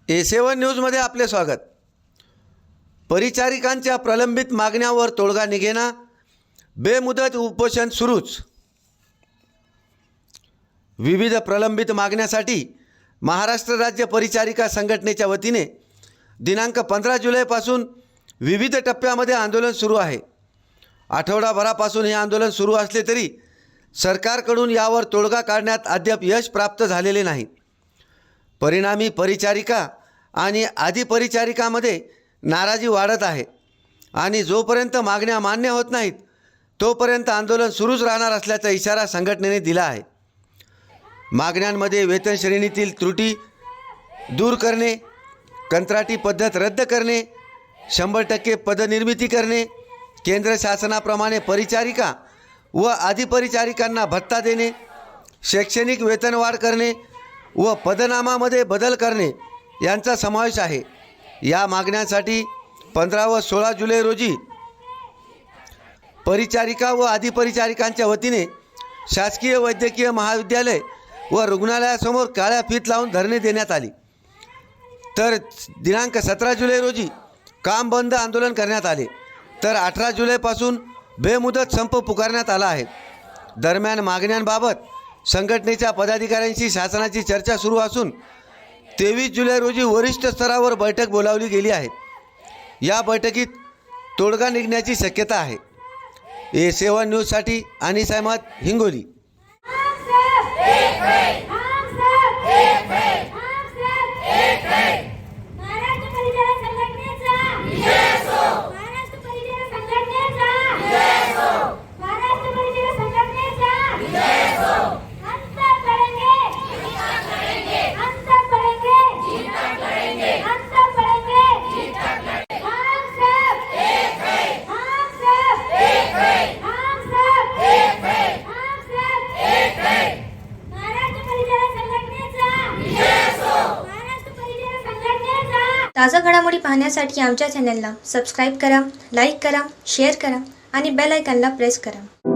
A7 न्यूजमध्ये आपले स्वागत। परिचारिकांच्या प्रलंबित मागण्यांवर तोडगा निघेना, बेमुदत उपोषण सुरूच। विविध प्रलंबित मागण्यासाठी महाराष्ट्र राज्य परिचारिका संघटनेच्या वतीने दिनांक 15 जुलैपासून विविध टप्प्यामध्ये आंदोलन सुरू आहे। आठवडाभरापासून हे आंदोलन सुरू असले तरी सरकारकडून यावर तोडगा काढण्यात अद्याप यश प्राप्त झालेले नाही। परिणामी परिचारिका आणि अधिपरिचारिकांमध्ये नाराजी वाढत आहे आणि जोपर्यंत मागण्या मान्य होत नाहीत तोपर्यंत आंदोलन सुरूच राहणार असल्याचा इशारा संघटनेने दिला आहे। मागण्यांमध्ये वेतन श्रेणीतील त्रुटी दूर करणे, कंत्राटी पद्धत रद्द करणे, 100% पदनिर्मिती करणे, केंद्र शासनाप्रमाणे परिचारिका व अधिपरिचारिकांना भत्ता देणे, शैक्षणिक वेतनवाढ करणे व पदनामामध्ये बदल करणे यांचा समावेश आहे। या मागण्यांसाठी 15 व 16 जुलै रोजी परिचारिका व अधिपरिचारिकांच्या वतीने शासकीय वैद्यकीय महाविद्यालय व रुग्णालयासमोर काळ्या फीत लावून धरणे देण्यात आली। तर दिनांक 17 जुलै रोजी काम बंद आंदोलन करण्यात आले। तर 18 जुलैपासून बेमुदत संप पुकारण्यात आला आहे। दरम्यान मागण्यांबाबत संघटनेच्या पदाधिकाऱ्यांशी शासनाची चर्चा सुरू असून 23 जुलै रोजी वरिष्ठ स्तरावर बैठक बोलावली गेली आहे। या बैठकीत तोडगा निघण्याची शक्यता आहे। A7 न्यूजसाठी अनिस अहमद, हिंगोली। ताजा घडामोडी पाहण्यासाठी आमच्या चॅनलला सबस्क्राईब करा, लाईक करा, शेअर करा आणि बेल आयकॉनला प्रेस करा।